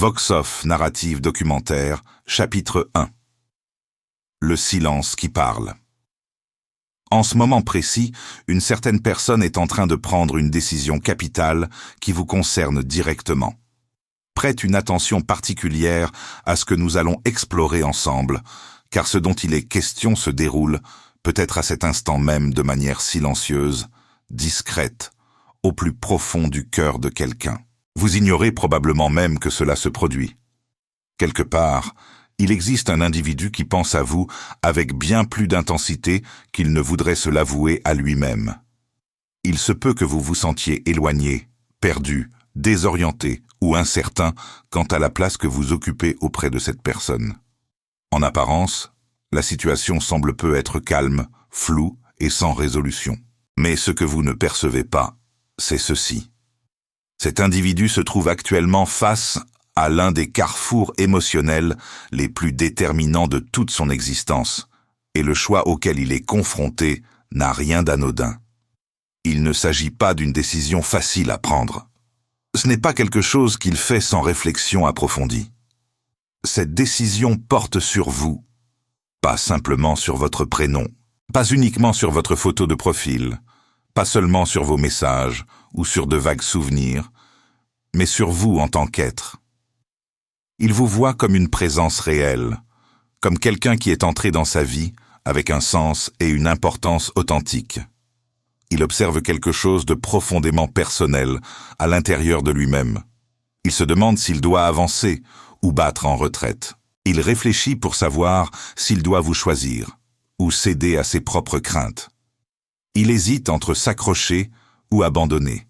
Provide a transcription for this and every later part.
Vox-Off narrative documentaire, chapitre 1. Le silence qui parle. En ce moment précis, une certaine personne est en train de prendre une décision capitale qui vous concerne directement. Prête une attention particulière à ce que nous allons explorer ensemble, car ce dont il est question se déroule, peut-être à cet instant même de manière silencieuse, discrète, au plus profond du cœur de quelqu'un. Vous ignorez probablement même que cela se produit. Quelque part, il existe un individu qui pense à vous avec bien plus d'intensité qu'il ne voudrait se l'avouer à lui-même. Il se peut que vous vous sentiez éloigné, perdu, désorienté ou incertain quant à la place que vous occupez auprès de cette personne. En apparence, la situation semble peu être calme, floue et sans résolution. Mais ce que vous ne percevez pas, c'est ceci. Cet individu se trouve actuellement face à l'un des carrefours émotionnels les plus déterminants de toute son existence, et le choix auquel il est confronté n'a rien d'anodin. Il ne s'agit pas d'une décision facile à prendre. Ce n'est pas quelque chose qu'il fait sans réflexion approfondie. Cette décision porte sur vous, pas simplement sur votre prénom, pas uniquement sur votre photo de profil, pas seulement sur vos messages ou sur de vagues souvenirs, mais sur vous en tant qu'être. Il vous voit comme une présence réelle, comme quelqu'un qui est entré dans sa vie avec un sens et une importance authentiques. Il observe quelque chose de profondément personnel à l'intérieur de lui-même. Il se demande s'il doit avancer ou battre en retraite. Il réfléchit pour savoir s'il doit vous choisir ou céder à ses propres craintes. Il hésite entre s'accrocher ou abandonner.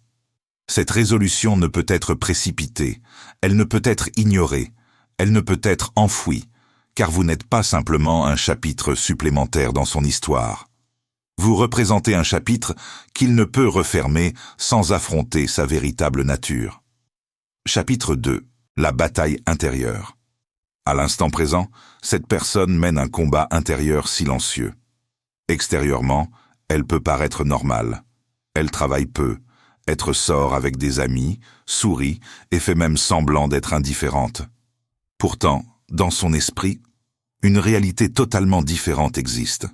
Cette résolution ne peut être précipitée, elle ne peut être ignorée, elle ne peut être enfouie, car vous n'êtes pas simplement un chapitre supplémentaire dans son histoire. Vous représentez un chapitre qu'il ne peut refermer sans affronter sa véritable nature. Chapitre 2. La bataille intérieure. À l'instant présent, cette personne mène un combat intérieur silencieux. Extérieurement, elle peut paraître normale. Elle travaille peu, sort avec des amis, sourit et fait même semblant d'être indifférente. Pourtant, dans son esprit, une réalité totalement différente existe.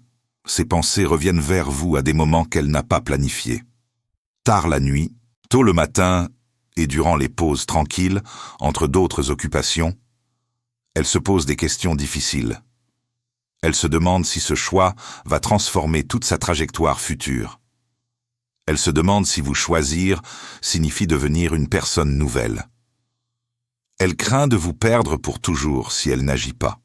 Ses pensées reviennent vers vous à des moments qu'elle n'a pas planifiés. Tard la nuit, tôt le matin et durant les pauses tranquilles, entre d'autres occupations, elle se pose des questions difficiles. Elle se demande si ce choix va transformer toute sa trajectoire future. Elle se demande si vous choisir signifie devenir une personne nouvelle. Elle craint de vous perdre pour toujours si elle n'agit pas.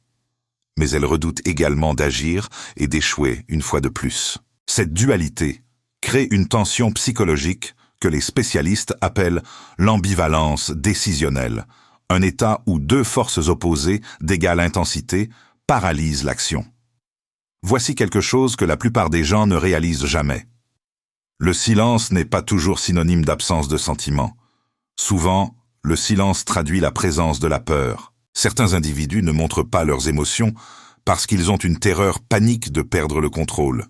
Mais elle redoute également d'agir et d'échouer une fois de plus. Cette dualité crée une tension psychologique que les spécialistes appellent l'ambivalence décisionnelle, un état où deux forces opposées d'égale intensité paralysent l'action. Voici quelque chose que la plupart des gens ne réalisent jamais. Le silence n'est pas toujours synonyme d'absence de sentiment. Souvent, le silence traduit la présence de la peur. Certains individus ne montrent pas leurs émotions parce qu'ils ont une terreur panique de perdre le contrôle.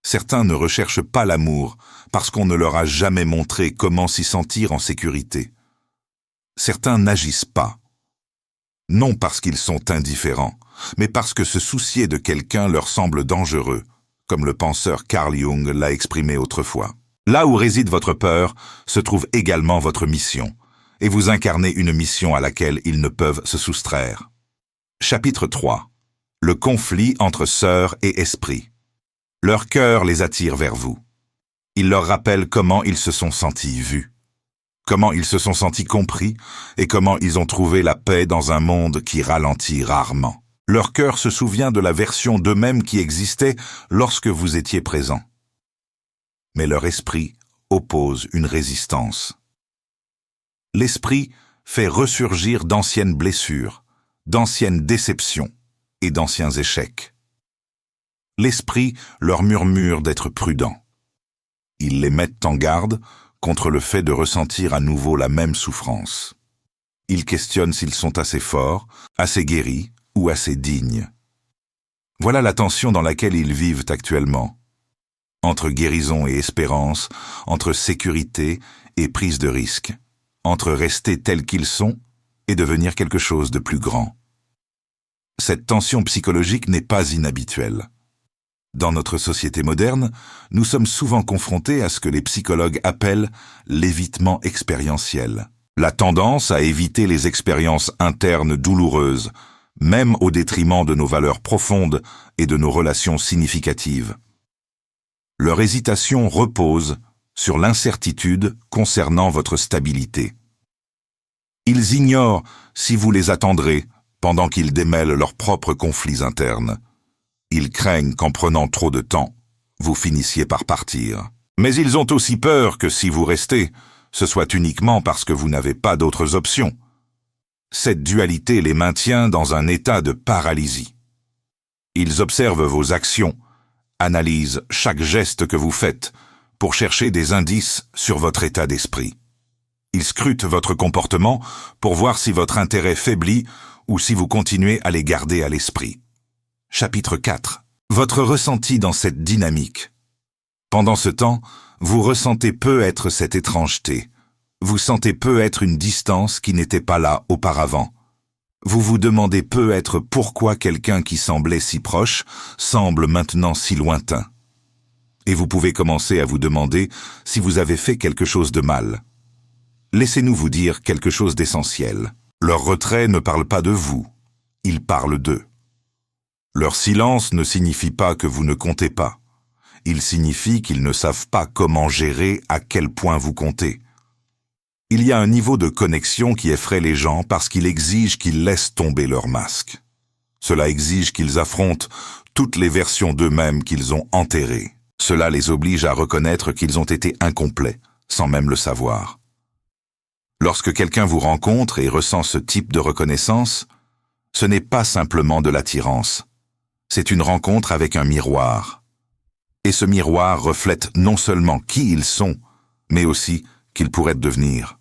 Certains ne recherchent pas l'amour parce qu'on ne leur a jamais montré comment s'y sentir en sécurité. Certains n'agissent pas, non parce qu'ils sont indifférents, mais parce que se soucier de quelqu'un leur semble dangereux, comme le penseur Carl Jung l'a exprimé autrefois. Là où réside votre peur, se trouve également votre mission, et vous incarnez une mission à laquelle ils ne peuvent se soustraire. Chapitre 3. Le conflit entre sœurs et esprit. Leur cœur les attire vers vous. Il leur rappelle comment ils se sont sentis vus, comment ils se sont sentis compris et comment ils ont trouvé la paix dans un monde qui ralentit rarement. Leur cœur se souvient de la version d'eux-mêmes qui existait lorsque vous étiez présent. Mais leur esprit oppose une résistance. L'esprit fait ressurgir d'anciennes blessures, d'anciennes déceptions et d'anciens échecs. L'esprit leur murmure d'être prudents. Ils les mettent en garde contre le fait de ressentir à nouveau la même souffrance. Ils questionnent s'ils sont assez forts, assez guéris ou assez dignes. Voilà la tension dans laquelle ils vivent actuellement. Entre guérison et espérance, entre sécurité et prise de risque, entre rester tels qu'ils sont et devenir quelque chose de plus grand. Cette tension psychologique n'est pas inhabituelle. Dans notre société moderne, nous sommes souvent confrontés à ce que les psychologues appellent l'évitement expérientiel. La tendance à éviter les expériences internes douloureuses, même au détriment de nos valeurs profondes et de nos relations significatives. Leur hésitation repose sur l'incertitude concernant votre stabilité. Ils ignorent si vous les attendrez pendant qu'ils démêlent leurs propres conflits internes. Ils craignent qu'en prenant trop de temps, vous finissiez par partir. Mais ils ont aussi peur que si vous restez, ce soit uniquement parce que vous n'avez pas d'autres options. Cette dualité les maintient dans un état de paralysie. Ils observent vos actions, analysent chaque geste que vous faites pour chercher des indices sur votre état d'esprit. Ils scrutent votre comportement pour voir si votre intérêt faiblit ou si vous continuez à les garder à l'esprit. Chapitre 4. Votre ressenti dans cette dynamique. Pendant ce temps, vous ressentez peu être cette étrangeté. Vous sentez peu être une distance qui n'était pas là auparavant. Vous vous demandez peu être pourquoi quelqu'un qui semblait si proche semble maintenant si lointain. Et vous pouvez commencer à vous demander si vous avez fait quelque chose de mal. Laissez-nous vous dire quelque chose d'essentiel. Leur retrait ne parle pas de vous, il parle d'eux. Leur silence ne signifie pas que vous ne comptez pas. Il signifie qu'ils ne savent pas comment gérer à quel point vous comptez. Il y a un niveau de connexion qui effraie les gens parce qu'il exige qu'ils laissent tomber leur masque. Cela exige qu'ils affrontent toutes les versions d'eux-mêmes qu'ils ont enterrées. Cela les oblige à reconnaître qu'ils ont été incomplets, sans même le savoir. Lorsque quelqu'un vous rencontre et ressent ce type de reconnaissance, ce n'est pas simplement de l'attirance. C'est une rencontre avec un miroir. Et ce miroir reflète non seulement qui ils sont, mais aussi qu'ils pourraient devenir.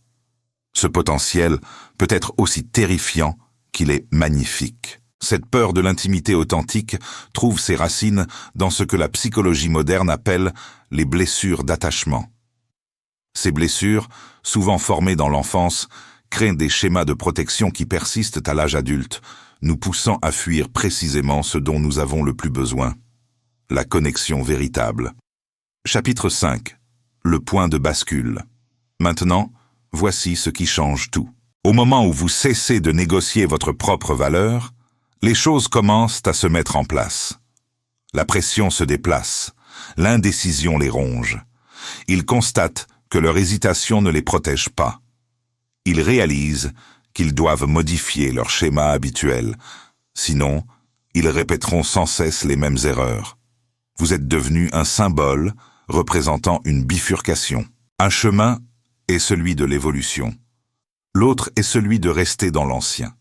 Ce potentiel peut être aussi terrifiant qu'il est magnifique. Cette peur de l'intimité authentique trouve ses racines dans ce que la psychologie moderne appelle les blessures d'attachement. Ces blessures, souvent formées dans l'enfance, créent des schémas de protection qui persistent à l'âge adulte, nous poussant à fuir précisément ce dont nous avons le plus besoin. La connexion véritable. Chapitre 5. Le point de bascule. Maintenant, voici ce qui change tout. Au moment où vous cessez de négocier votre propre valeur, les choses commencent à se mettre en place. La pression se déplace, l'indécision les ronge. Ils constatent que leur hésitation ne les protège pas. Ils réalisent qu'ils doivent modifier leur schéma habituel, sinon, ils répéteront sans cesse les mêmes erreurs. Vous êtes devenu un symbole représentant une bifurcation. Un chemin est celui de l'évolution. L'autre est celui de rester dans l'ancien.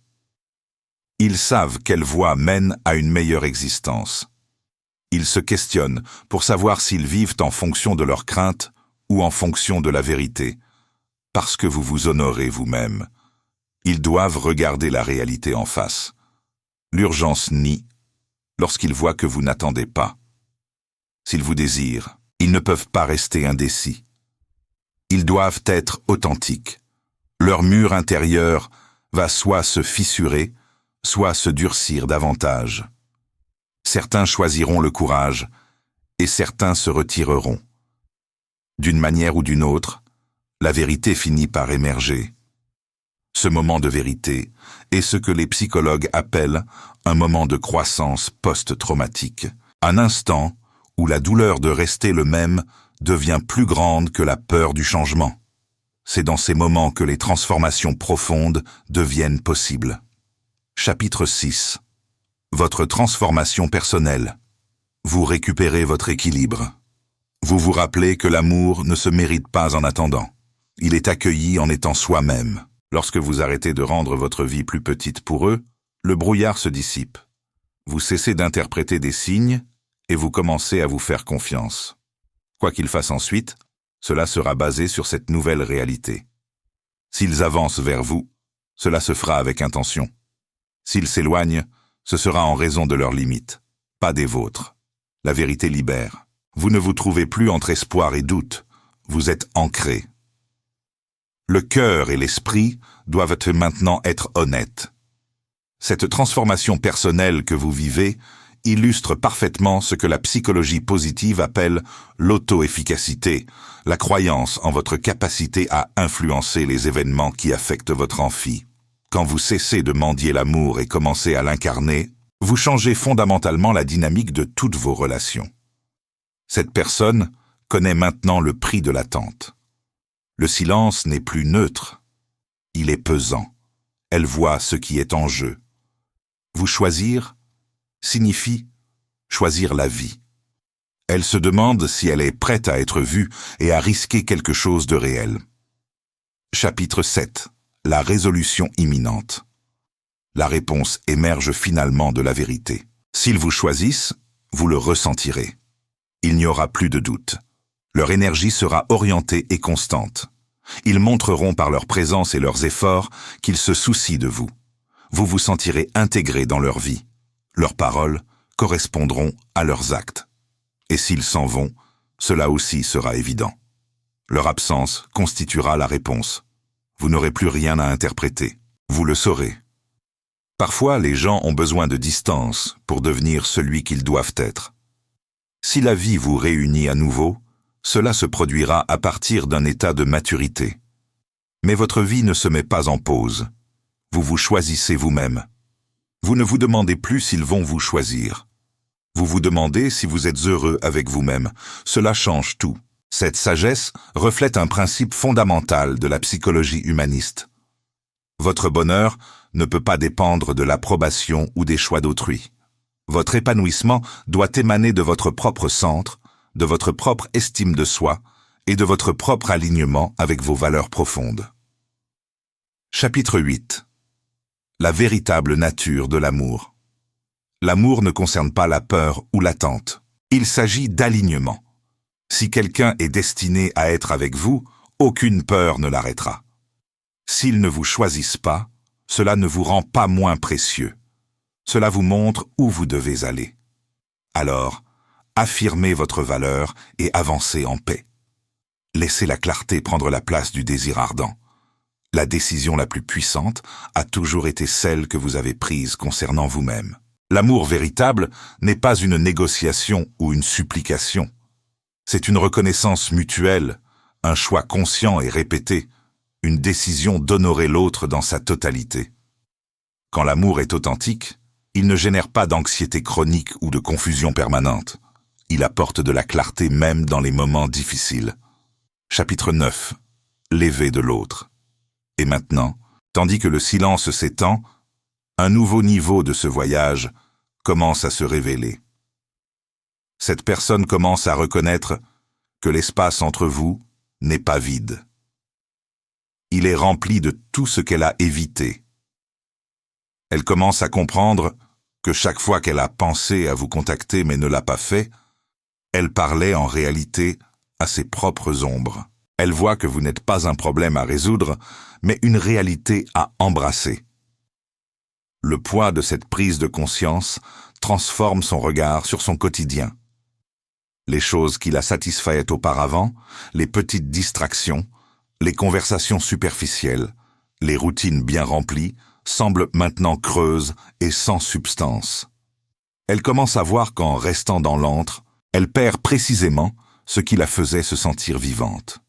Ils savent quelle voie mène à une meilleure existence. Ils se questionnent pour savoir s'ils vivent en fonction de leurs craintes ou en fonction de la vérité, parce que vous vous honorez vous-même. Ils doivent regarder la réalité en face. L'urgence nie lorsqu'ils voient que vous n'attendez pas. S'ils vous désirent, ils ne peuvent pas rester indécis. Ils doivent être authentiques. Leur mur intérieur va soit se fissurer, soit se durcir davantage. Certains choisiront le courage, et certains se retireront. D'une manière ou d'une autre, la vérité finit par émerger. Ce moment de vérité est ce que les psychologues appellent un moment de croissance post-traumatique, un instant où la douleur de rester le même devient plus grande que la peur du changement. C'est dans ces moments que les transformations profondes deviennent possibles. Chapitre 6. Votre transformation personnelle. Vous récupérez votre équilibre. Vous vous rappelez que l'amour ne se mérite pas en attendant. Il est accueilli en étant soi-même. Lorsque vous arrêtez de rendre votre vie plus petite pour eux, le brouillard se dissipe. Vous cessez d'interpréter des signes et vous commencez à vous faire confiance. Quoi qu'ils fassent ensuite, cela sera basé sur cette nouvelle réalité. S'ils avancent vers vous, cela se fera avec intention. S'ils s'éloignent, ce sera en raison de leurs limites, pas des vôtres. La vérité libère. Vous ne vous trouvez plus entre espoir et doute, vous êtes ancré. Le cœur et l'esprit doivent maintenant être honnêtes. Cette transformation personnelle que vous vivez illustre parfaitement ce que la psychologie positive appelle l'auto-efficacité, la croyance en votre capacité à influencer les événements qui affectent votre envie. Quand vous cessez de mendier l'amour et commencez à l'incarner, vous changez fondamentalement la dynamique de toutes vos relations. Cette personne connaît maintenant le prix de l'attente. Le silence n'est plus neutre, il est pesant. Elle voit ce qui est en jeu. Vous choisir signifie choisir la vie. Elle se demande si elle est prête à être vue et à risquer quelque chose de réel. Chapitre 7. La résolution imminente. La réponse émerge finalement de la vérité. S'ils vous choisissent, vous le ressentirez. Il n'y aura plus de doute. Leur énergie sera orientée et constante. Ils montreront par leur présence et leurs efforts qu'ils se soucient de vous. Vous vous sentirez intégré dans leur vie. Leurs paroles correspondront à leurs actes. Et s'ils s'en vont, cela aussi sera évident. Leur absence constituera la réponse. Vous n'aurez plus rien à interpréter. Vous le saurez. Parfois, les gens ont besoin de distance pour devenir celui qu'ils doivent être. Si la vie vous réunit à nouveau, cela se produira à partir d'un état de maturité. Mais votre vie ne se met pas en pause. Vous vous choisissez vous-même. Vous ne vous demandez plus s'ils vont vous choisir. Vous vous demandez si vous êtes heureux avec vous-même. Cela change tout. Cette sagesse reflète un principe fondamental de la psychologie humaniste. Votre bonheur ne peut pas dépendre de l'approbation ou des choix d'autrui. Votre épanouissement doit émaner de votre propre centre, de votre propre estime de soi et de votre propre alignement avec vos valeurs profondes. Chapitre 8. La véritable nature de l'amour. L'amour ne concerne pas la peur ou l'attente. Il s'agit d'alignement. Si quelqu'un est destiné à être avec vous, aucune peur ne l'arrêtera. S'ils ne vous choisissent pas, cela ne vous rend pas moins précieux. Cela vous montre où vous devez aller. Alors, affirmez votre valeur et avancez en paix. Laissez la clarté prendre la place du désir ardent. La décision la plus puissante a toujours été celle que vous avez prise concernant vous-même. L'amour véritable n'est pas une négociation ou une supplication. C'est une reconnaissance mutuelle, un choix conscient et répété, une décision d'honorer l'autre dans sa totalité. Quand l'amour est authentique, il ne génère pas d'anxiété chronique ou de confusion permanente. Il apporte de la clarté même dans les moments difficiles. Chapitre 9. L'éveil de l'autre. Et maintenant, tandis que le silence s'étend, un nouveau niveau de ce voyage commence à se révéler. Cette personne commence à reconnaître que l'espace entre vous n'est pas vide. Il est rempli de tout ce qu'elle a évité. Elle commence à comprendre que chaque fois qu'elle a pensé à vous contacter mais ne l'a pas fait, elle parlait en réalité à ses propres ombres. Elle voit que vous n'êtes pas un problème à résoudre, mais une réalité à embrasser. Le poids de cette prise de conscience transforme son regard sur son quotidien. Les choses qui la satisfaisaient auparavant, les petites distractions, les conversations superficielles, les routines bien remplies, semblent maintenant creuses et sans substance. Elle commence à voir qu'en restant dans l'antre, elle perd précisément ce qui la faisait se sentir vivante.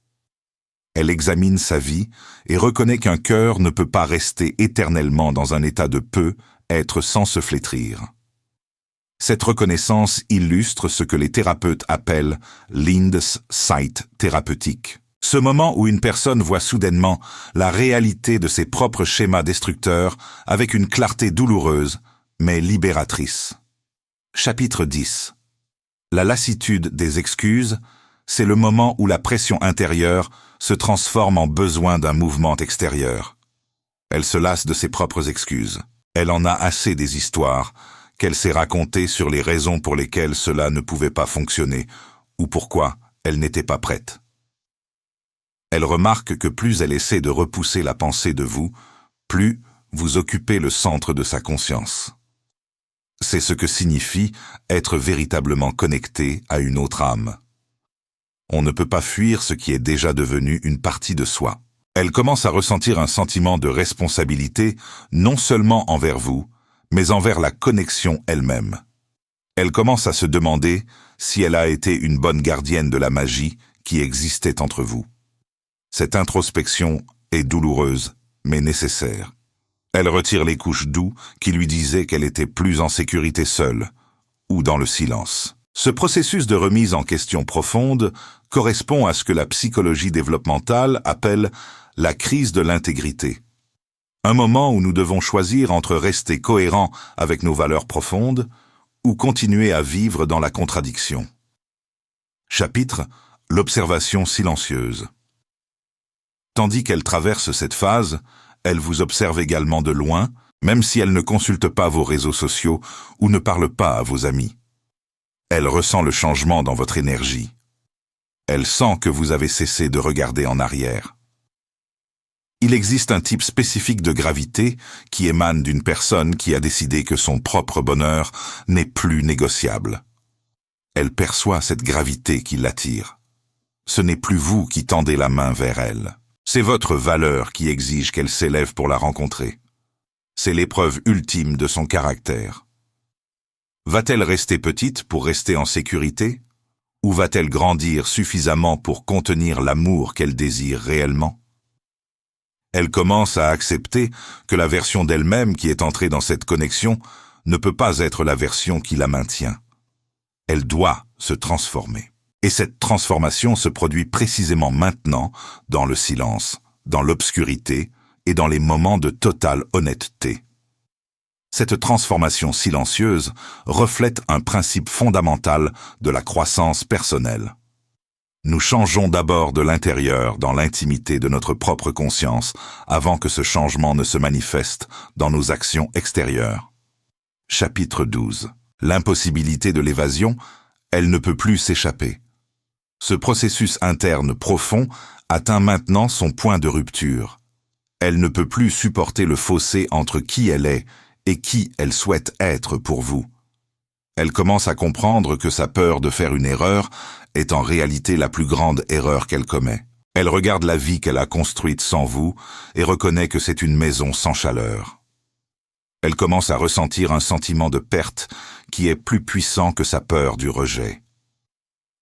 Elle examine sa vie et reconnaît qu'un cœur ne peut pas rester éternellement dans un état de peu, être sans se flétrir. Cette reconnaissance illustre ce que les thérapeutes appellent l'Insight thérapeutique. Ce moment où une personne voit soudainement la réalité de ses propres schémas destructeurs avec une clarté douloureuse, mais libératrice. Chapitre 10. La lassitude des excuses, c'est le moment où la pression intérieure se transforme en besoin d'un mouvement extérieur. Elle se lasse de ses propres excuses. Elle en a assez des histoires qu'elle s'est racontées sur les raisons pour lesquelles cela ne pouvait pas fonctionner ou pourquoi elle n'était pas prête. Elle remarque que plus elle essaie de repousser la pensée de vous, plus vous occupez le centre de sa conscience. C'est ce que signifie être véritablement connecté à une autre âme. On ne peut pas fuir ce qui est déjà devenu une partie de soi. Elle commence à ressentir un sentiment de responsabilité, non seulement envers vous, mais envers la connexion elle-même. Elle commence à se demander si elle a été une bonne gardienne de la magie qui existait entre vous. Cette introspection est douloureuse, mais nécessaire. Elle retire les couches d'où qui lui disaient qu'elle était plus en sécurité seule, ou dans le silence. Ce processus de remise en question profonde correspond à ce que la psychologie développementale appelle la crise de l'intégrité. Un moment où nous devons choisir entre rester cohérents avec nos valeurs profondes ou continuer à vivre dans la contradiction. Chapitre : l'observation silencieuse. Tandis qu'elle traverse cette phase, elle vous observe également de loin, même si elle ne consulte pas vos réseaux sociaux ou ne parle pas à vos amis. Elle ressent le changement dans votre énergie. Elle sent que vous avez cessé de regarder en arrière. Il existe un type spécifique de gravité qui émane d'une personne qui a décidé que son propre bonheur n'est plus négociable. Elle perçoit cette gravité qui l'attire. Ce n'est plus vous qui tendez la main vers elle. C'est votre valeur qui exige qu'elle s'élève pour la rencontrer. C'est l'épreuve ultime de son caractère. Va-t-elle rester petite pour rester en sécurité, ou va-t-elle grandir suffisamment pour contenir l'amour qu'elle désire réellement? Elle commence à accepter que la version d'elle-même qui est entrée dans cette connexion ne peut pas être la version qui la maintient. Elle doit se transformer. Et cette transformation se produit précisément maintenant, dans le silence, dans l'obscurité et dans les moments de totale honnêteté. Cette transformation silencieuse reflète un principe fondamental de la croissance personnelle. Nous changeons d'abord de l'intérieur dans l'intimité de notre propre conscience avant que ce changement ne se manifeste dans nos actions extérieures. Chapitre 12. L'impossibilité de l'évasion, elle ne peut plus s'échapper. Ce processus interne profond atteint maintenant son point de rupture. Elle ne peut plus supporter le fossé entre qui elle est et qui elle souhaite être pour vous. Elle commence à comprendre que sa peur de faire une erreur est en réalité la plus grande erreur qu'elle commet. Elle regarde la vie qu'elle a construite sans vous et reconnaît que c'est une maison sans chaleur. Elle commence à ressentir un sentiment de perte qui est plus puissant que sa peur du rejet.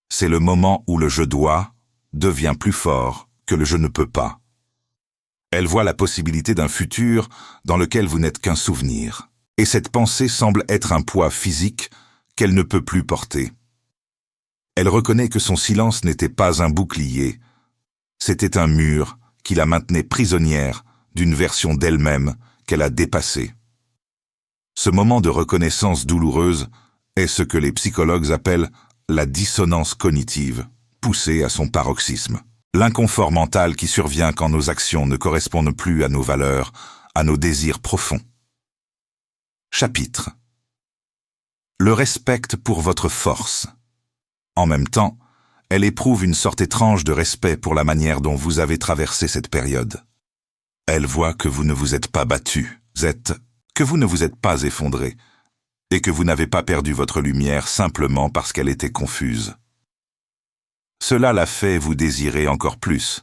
C'est le moment où le « je dois » devient plus fort que le « je ne peux pas ». Elle voit la possibilité d'un futur dans lequel vous n'êtes qu'un souvenir. Et cette pensée semble être un poids physique qu'elle ne peut plus porter. Elle reconnaît que son silence n'était pas un bouclier, c'était un mur qui la maintenait prisonnière d'une version d'elle-même qu'elle a dépassée. Ce moment de reconnaissance douloureuse est ce que les psychologues appellent la dissonance cognitive, poussée à son paroxysme. L'inconfort mental qui survient quand nos actions ne correspondent plus à nos valeurs, à nos désirs profonds. Chapitre. Le respecte pour votre force. En même temps, elle éprouve une sorte étrange de respect pour la manière dont vous avez traversé cette période. Elle voit que vous ne vous êtes pas battu, que vous ne vous êtes pas effondré, et que vous n'avez pas perdu votre lumière simplement parce qu'elle était confuse. Cela la fait vous désirer encore plus,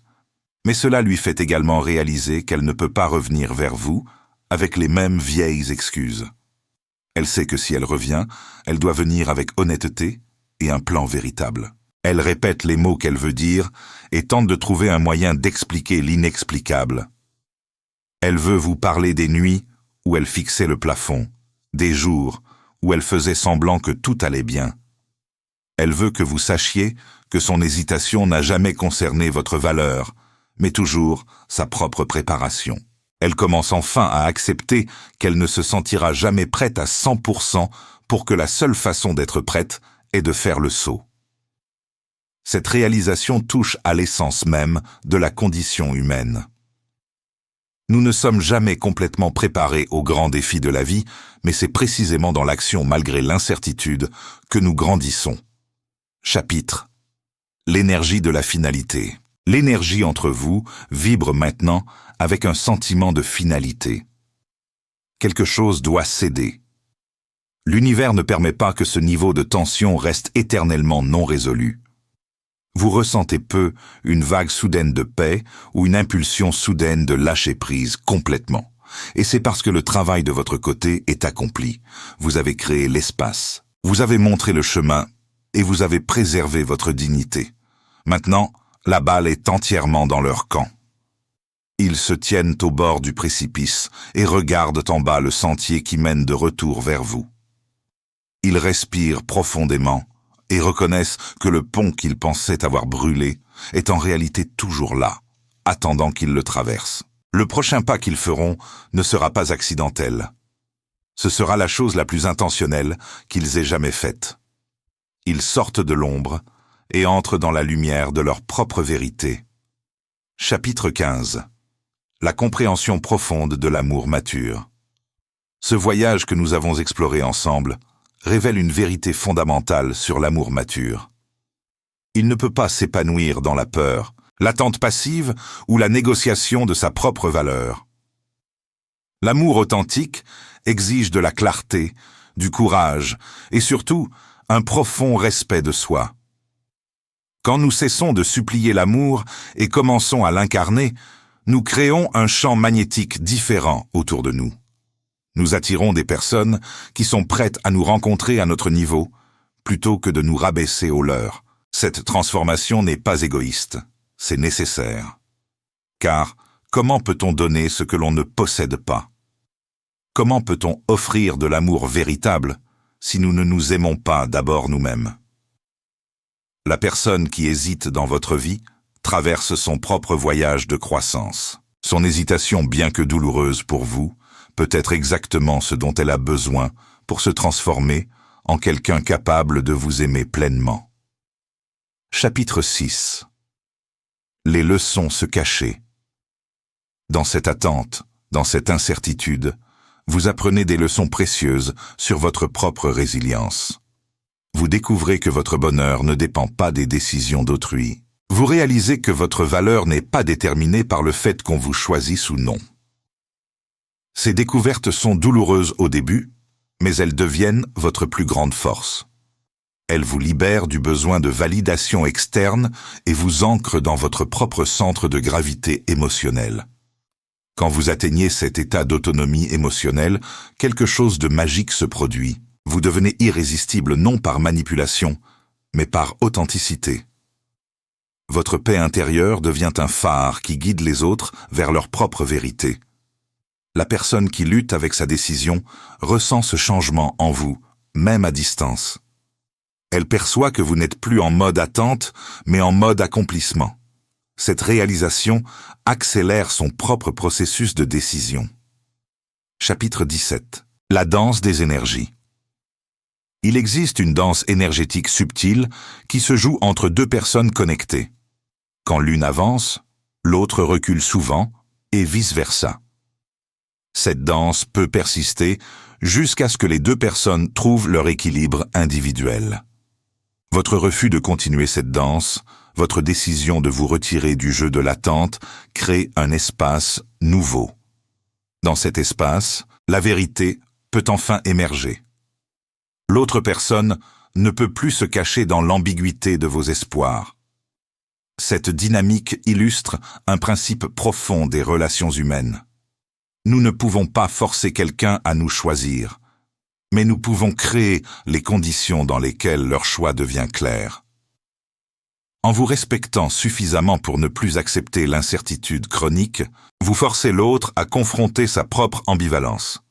mais cela lui fait également réaliser qu'elle ne peut pas revenir vers vous avec les mêmes vieilles excuses. Elle sait que si elle revient, elle doit venir avec honnêteté et un plan véritable. Elle répète les mots qu'elle veut dire et tente de trouver un moyen d'expliquer l'inexplicable. Elle veut vous parler des nuits où elle fixait le plafond, des jours où elle faisait semblant que tout allait bien. Elle veut que vous sachiez que son hésitation n'a jamais concerné votre valeur, mais toujours sa propre préparation. Elle commence enfin à accepter qu'elle ne se sentira jamais prête à 100% pour que la seule façon d'être prête est de faire le saut. Cette réalisation touche à l'essence même de la condition humaine. Nous ne sommes jamais complètement préparés aux grands défis de la vie, mais c'est précisément dans l'action malgré l'incertitude que nous grandissons. Chapitre. L'énergie de la finalité. L'énergie entre vous vibre maintenant avec un sentiment de finalité. Quelque chose doit céder. L'univers ne permet pas que ce niveau de tension reste éternellement non résolu. Vous ressentez peu une vague soudaine de paix ou une impulsion soudaine de lâcher prise complètement. Et c'est parce que le travail de votre côté est accompli. Vous avez créé l'espace. Vous avez montré le chemin et vous avez préservé votre dignité. Maintenant, la balle est entièrement dans leur camp. Ils se tiennent au bord du précipice et regardent en bas le sentier qui mène de retour vers vous. Ils respirent profondément et reconnaissent que le pont qu'ils pensaient avoir brûlé est en réalité toujours là, attendant qu'ils le traversent. Le prochain pas qu'ils feront ne sera pas accidentel. Ce sera la chose la plus intentionnelle qu'ils aient jamais faite. Ils sortent de l'ombre et entrent dans la lumière de leur propre vérité. Chapitre 15. La compréhension profonde de l'amour mature. Ce voyage que nous avons exploré ensemble révèle une vérité fondamentale sur l'amour mature. Il ne peut pas s'épanouir dans la peur, l'attente passive ou la négociation de sa propre valeur. L'amour authentique exige de la clarté, du courage et surtout un profond respect de soi. Quand nous cessons de supplier l'amour et commençons à l'incarner, nous créons un champ magnétique différent autour de nous. Nous attirons des personnes qui sont prêtes à nous rencontrer à notre niveau, plutôt que de nous rabaisser au leur. Cette transformation n'est pas égoïste, c'est nécessaire. Car comment peut-on donner ce que l'on ne possède pas? Comment peut-on offrir de l'amour véritable si nous ne nous aimons pas d'abord nous-mêmes? La personne qui hésite dans votre vie traverse son propre voyage de croissance. Son hésitation, bien que douloureuse pour vous, peut être exactement ce dont elle a besoin pour se transformer en quelqu'un capable de vous aimer pleinement. Chapitre 6. Les leçons se cacher. Dans cette attente, dans cette incertitude, vous apprenez des leçons précieuses sur votre propre résilience. Vous découvrez que votre bonheur ne dépend pas des décisions d'autrui. Vous réalisez que votre valeur n'est pas déterminée par le fait qu'on vous choisisse ou non. Ces découvertes sont douloureuses au début, mais elles deviennent votre plus grande force. Elles vous libèrent du besoin de validation externe et vous ancrent dans votre propre centre de gravité émotionnelle. Quand vous atteignez cet état d'autonomie émotionnelle, quelque chose de magique se produit. Vous devenez irrésistible non par manipulation, mais par authenticité. Votre paix intérieure devient un phare qui guide les autres vers leur propre vérité. La personne qui lutte avec sa décision ressent ce changement en vous, même à distance. Elle perçoit que vous n'êtes plus en mode attente, mais en mode accomplissement. Cette réalisation accélère son propre processus de décision. Chapitre 17. La danse des énergies. Il existe une danse énergétique subtile qui se joue entre deux personnes connectées. Quand l'une avance, l'autre recule souvent, et vice-versa. Cette danse peut persister jusqu'à ce que les deux personnes trouvent leur équilibre individuel. Votre refus de continuer cette danse, votre décision de vous retirer du jeu de l'attente, crée un espace nouveau. Dans cet espace, la vérité peut enfin émerger. L'autre personne ne peut plus se cacher dans l'ambiguïté de vos espoirs. Cette dynamique illustre un principe profond des relations humaines. Nous ne pouvons pas forcer quelqu'un à nous choisir, mais nous pouvons créer les conditions dans lesquelles leur choix devient clair. En vous respectant suffisamment pour ne plus accepter l'incertitude chronique, vous forcez l'autre à confronter sa propre ambivalence.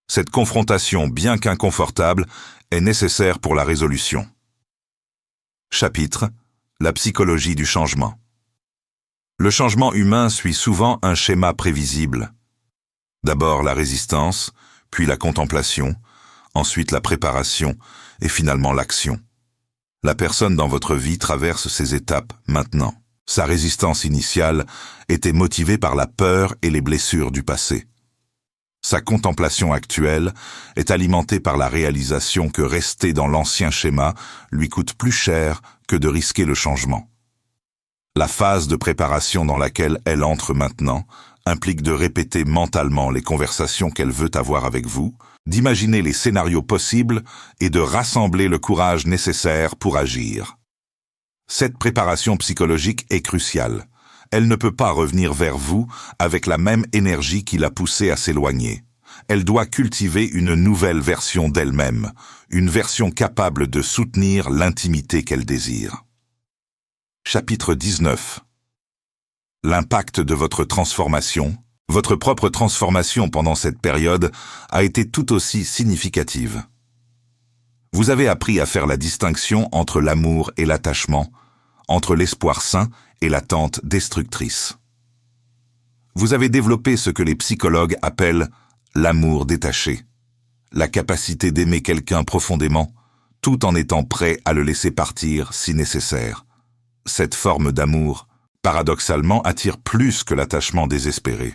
Cette confrontation, bien qu'inconfortable, est nécessaire pour la résolution. Chapitre : La psychologie du changement. Le changement humain suit souvent un schéma prévisible. D'abord la résistance, puis la contemplation, ensuite la préparation et finalement l'action. La personne dans votre vie traverse ces étapes maintenant. Sa résistance initiale était motivée par la peur et les blessures du passé. Sa contemplation actuelle est alimentée par la réalisation que rester dans l'ancien schéma lui coûte plus cher que de risquer le changement. La phase de préparation dans laquelle elle entre maintenant implique de répéter mentalement les conversations qu'elle veut avoir avec vous, d'imaginer les scénarios possibles et de rassembler le courage nécessaire pour agir. Cette préparation psychologique est cruciale. Elle ne peut pas revenir vers vous avec la même énergie qui l'a poussée à s'éloigner. Elle doit cultiver une nouvelle version d'elle-même, une version capable de soutenir l'intimité qu'elle désire. Chapitre 19. L'impact de votre transformation. Votre propre transformation pendant cette période a été tout aussi significative. Vous avez appris à faire la distinction entre l'amour et l'attachement, entre l'espoir sain et l'attente destructrice. Vous avez développé ce que les psychologues appellent l'amour détaché, la capacité d'aimer quelqu'un profondément, tout en étant prêt à le laisser partir si nécessaire. Cette forme d'amour, paradoxalement, attire plus que l'attachement désespéré.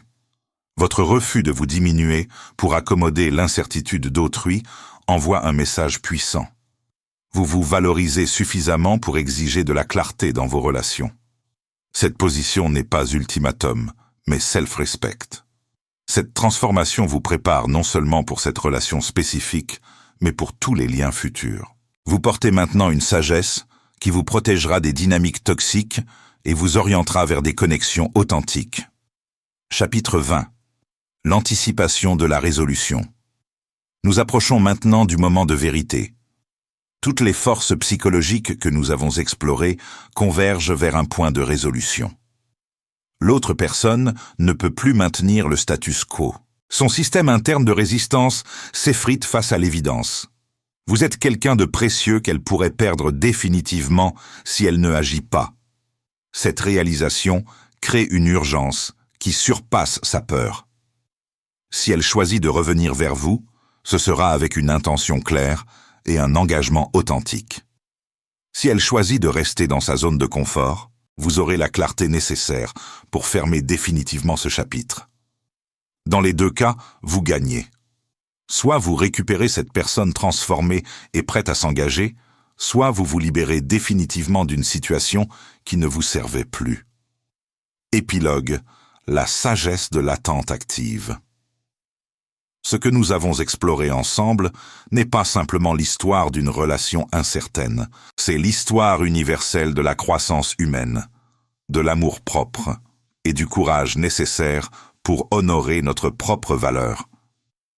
Votre refus de vous diminuer pour accommoder l'incertitude d'autrui envoie un message puissant. Vous vous valorisez suffisamment pour exiger de la clarté dans vos relations. Cette position n'est pas ultimatum, mais self-respect. Cette transformation vous prépare non seulement pour cette relation spécifique, mais pour tous les liens futurs. Vous portez maintenant une sagesse qui vous protégera des dynamiques toxiques et vous orientera vers des connexions authentiques. Chapitre 20. L'anticipation de la résolution. Nous approchons maintenant du moment de vérité. Toutes les forces psychologiques que nous avons explorées convergent vers un point de résolution. L'autre personne ne peut plus maintenir le status quo. Son système interne de résistance s'effrite face à l'évidence. Vous êtes quelqu'un de précieux qu'elle pourrait perdre définitivement si elle ne agit pas. Cette réalisation crée une urgence qui surpasse sa peur. Si elle choisit de revenir vers vous, ce sera avec une intention claire et un engagement authentique. Si elle choisit de rester dans sa zone de confort, vous aurez la clarté nécessaire pour fermer définitivement ce chapitre. Dans les deux cas, vous gagnez. Soit vous récupérez cette personne transformée et prête à s'engager, soit vous vous libérez définitivement d'une situation qui ne vous servait plus. Épilogue, la sagesse de l'attente active. Ce que nous avons exploré ensemble n'est pas simplement l'histoire d'une relation incertaine, c'est l'histoire universelle de la croissance humaine, de l'amour-propre et du courage nécessaire pour honorer notre propre valeur.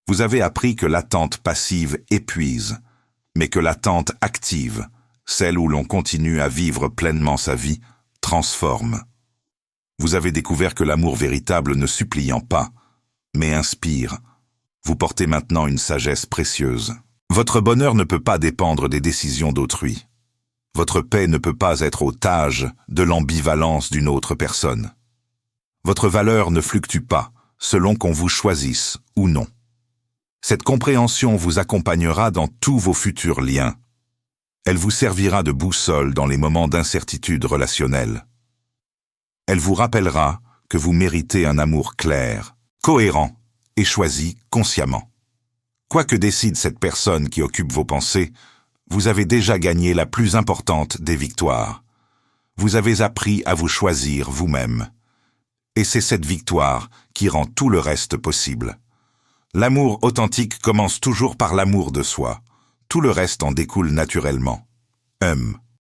Vous avez appris que l'attente passive épuise, mais que l'attente active, celle où l'on continue à vivre pleinement sa vie, transforme. Vous avez découvert que l'amour véritable ne suppliant pas, mais inspire. Vous portez maintenant une sagesse précieuse. Votre bonheur ne peut pas dépendre des décisions d'autrui. Votre paix ne peut pas être otage de l'ambivalence d'une autre personne. Votre valeur ne fluctue pas selon qu'on vous choisisse ou non. Cette compréhension vous accompagnera dans tous vos futurs liens. Elle vous servira de boussole dans les moments d'incertitude relationnelle. Elle vous rappellera que vous méritez un amour clair, cohérent et choisi consciemment. Quoi que décide cette personne qui occupe vos pensées, vous avez déjà gagné la plus importante des victoires. Vous avez appris à vous choisir vous-même. Et c'est cette victoire qui rend tout le reste possible. L'amour authentique commence toujours par l'amour de soi. Tout le reste en découle naturellement.